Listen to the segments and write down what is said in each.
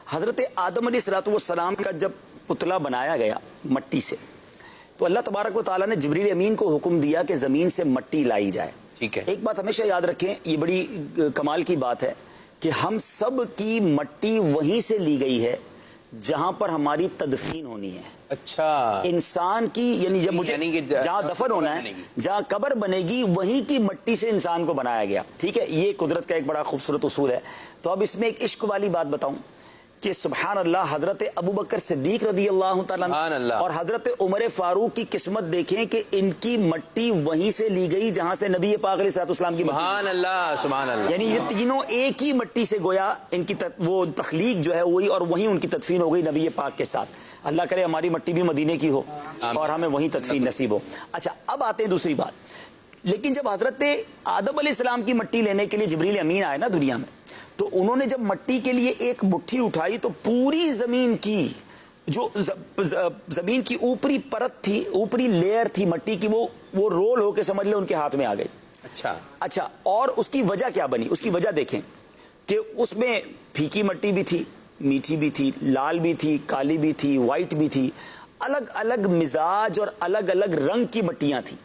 حضرت آدم अलैहिस्सलाम का जब पुतला बनाया गया मट्टी से, तो अल्लाह तबारक व तआला ने जिब्रील अमीन को हुक्म दिया कि जमीन से मट्टी लाई जाए। ठीक है। एक बात हमेशा याद रखें, ये बड़ी कमाल की बात है कि हम सब की मट्टी वहीं से ली गई है जहां पर हमारी तदफीन होनी है। अच्छा, इंसान की यानी जब मुझे जहां दफन होना है, जहां कब्र बनेगी, वहीं की मट्टी से इंसान को बनाया गया। ठीक है, ये कुदरत का एक बड़ा खूबसूरत उसूल है। तो अब इसमें एक इश्क वाली बात बताऊं कि सुभान अल्लाह, हजरत अबू बकर सिद्दीक रदी अल्लाह तआला और हजरत उमर फारूक की किस्मत देखें कि इनकी मट्टी वहीं से ली गई जहां से नबी पाक अलैहिस्सलाम की सुभान अल्लाह, सुभान अल्लाह। यानी ये तीनों एक ही मट्टी से गोया इनकी वो तख्लीक जो है वही, और वहीं उनकी तदफीन हो गई नबी पाक के साथ। अल्लाह करे हमारी मट्टी भी मदीने की हो और हमें वहीं तदफीन नसीब हो। अच्छा, अब आते हैं दूसरी बात। लेकिन जब हजरत आदम अलैहिस्सलाम की मट्टी लेने के लिए जिब्रील अमीन आए ना दुनिया में, तो उन्होंने जब मट्टी के लिए एक मुट्ठी उठाई तो पूरी जमीन की जो जमीन की ऊपरी परत थी, ऊपरी लेयर थी मट्टी की, वो रोल होके समझ ले उनके हाथ में आ गई। अच्छा, और उसकी वजह क्या बनी? उसकी वजह देखें कि उसमें फीकी मट्टी भी थी, मीठी भी थी, लाल भी थी, काली भी थी, वाइट भी थी, अलग अलग मिजाज और अलग अलग रंग की मट्टियां थी,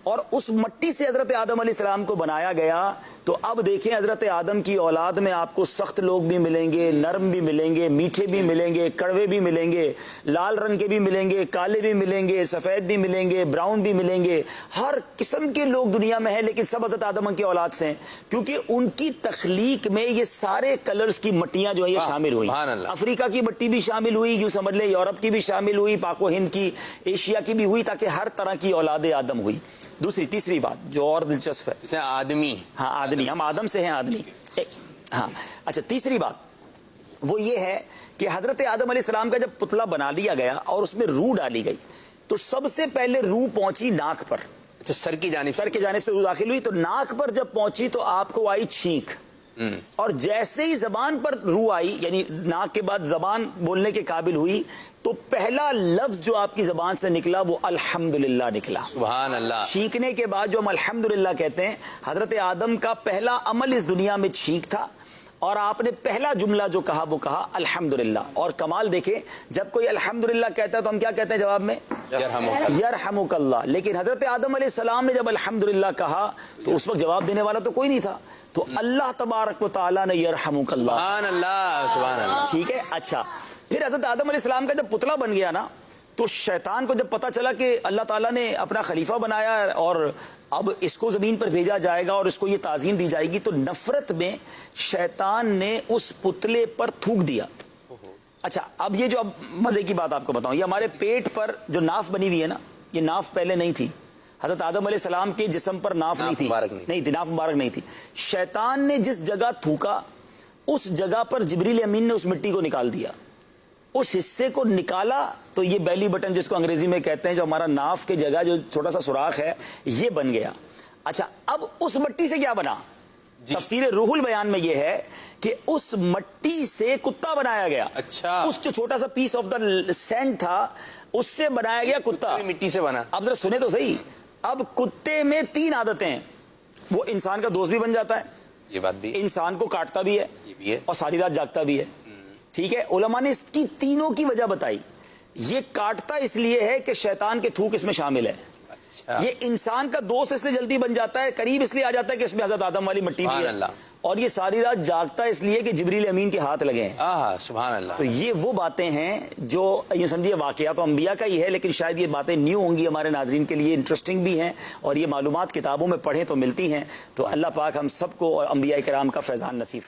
और उस मट्टी से हजरत आदम अलैहिस्सलाम को बनाया गया। तो अब देखें, हजरत आदम की औलाद में आपको सख्त लोग भी मिलेंगे, नरम भी मिलेंगे, मीठे भी मिलेंगे, कड़वे भी मिलेंगे, लाल रंग के भी मिलेंगे, काले भी मिलेंगे, सफेद भी मिलेंगे, ब्राउन भी मिलेंगे। हर किस्म के लोग दुनिया में हैं, लेकिन सब हजरत आदम की औलाद से हैं, क्योंकि उनकी तख्लीक में ये सारे कलर्स की मट्टियां जो है ये शामिल हुई। अफ्रीका की मट्टी भी शामिल हुई, यूं समझ ले, यूरोप की भी शामिल हुई, पाको हिंद की, एशिया की भी हुई, ताकि हर तरह की औलाद आदम हुई। तीसरी बात जो और दिलचस्प है, आदमी, हाँ आदमी, हम आदम से हैं आदमी। हाँ, अच्छा, तीसरी बात वो ये है कि हजरत आदम अलैहिस्सलाम का जब पुतला बना लिया गया और उसमें रूह डाली गई, तो सबसे पहले रूह पहुंची नाक पर। अच्छा, सर की जानिब से रूह दाखिल हुई, तो नाक पर जब पहुंची तो आपको आई छींक, और जैसे ही जबान पर रूह आई, यानी नाक के बाद जबान बोलने के काबिल हुई, तो पहला लफ्ज जो आपकी जबान से निकला वो अल्हम्दुलिल्लाह निकला। सुभान अल्लाह। छींकने के बाद जो हम अल्हम्दुलिल्लाह कहते हैं, हजरत आदम का पहला अमल इस दुनिया में छींक था, और आपने पहला जुमला जो कहा वो कहा अल्हम्दुलिल्लाह। और कमाल देखें, जब कोई अल्हम्दुलिल्लाह कहता है तो हम क्या कहते हैं जवाब में? यरहमुकल्लाह। लेकिन हजरत आदम अलैहिस्सलाम ने जब अल्हम्दुलिल्लाह कहा तो उस वक्त जवाब देने वाला तो कोई नहीं था, तो अल्लाह तबारक व तआला ने यरहमुकल्लाह। सुभान अल्लाह, सुभान अल्लाह। ठीक है। अच्छा, फिर हजरत आदम अलैहिस्सलाम का जब पुतला बन गया ना, तो शैतान को जब पता चला कि अल्लाह ताला ने अपना खलीफा बनाया और अब इसको जमीन पर भेजा जाएगा और इसको ये ताज़ीम दी जाएगी, तो नफरत में शैतान ने उस पुतले पर थूक दिया। अच्छा, अब ये जो अब मजे की बात आपको बताऊं, ये हमारे पेट पर जो नाफ बनी हुई है ना, ये नाफ पहले नहीं थी। हजरत आदम अलैहिस्सलाम के जिस्म पर नाफ नहीं थी, नाफ मुबारक नहीं थी। शैतान ने जिस जगह थूका, उस जगह पर जिब्रील अमीन ने उस मिट्टी को निकाल दिया। उस हिस्से को निकाला तो ये बेली बटन जिसको अंग्रेजी में कहते हैं, जो हमारा नाफ के जगह जो छोटा सा सुराख है, ये बन गया। अच्छा, अब उस मट्टी से क्या बना? तफसीर रूहुल बयान में ये है कि उस मट्टी से कुत्ता बनाया गया। अच्छा, उस जो छोटा सा पीस ऑफ द सैंड था, उससे बनाया गया कुत्ता, मिट्टी से बना। अब जरा सुने तो सही। अब कुत्ते में 3 आदतें हैं, वो इंसान का दोस्त भी बन जाता है, ये बात भी, इंसान को काटता भी है, ये भी है, और सारी रात जागता भी है। ठीक है, उलमा ने इसकी तीनों की वजह बताई। ये काटता इसलिए है कि शैतान के थूक इसमें शामिल है। अच्छा। ये इंसान का दोस्त इसलिए जल्दी बन जाता है, करीब इसलिए आ जाता है कि इसमें हजरत आदम वाली मट्टी भी है, और ये सारी रात जागता है इसलिए कि जिब्रील अमीन के हाथ लगे हैं। सुभान अल्लाह। तो ये वो बातें हैं जो ये समझिए वाकया तो अंबिया का ही है, लेकिन शायद ये बातें न्यू होंगी हमारे नाजरीन के लिए, इंटरेस्टिंग भी हैं, और ये मालूमात किताबों में पढ़ें तो मिलती हैं। तो अल्लाह पाक हम सबको और अंबिया किराम का फैजान नसीब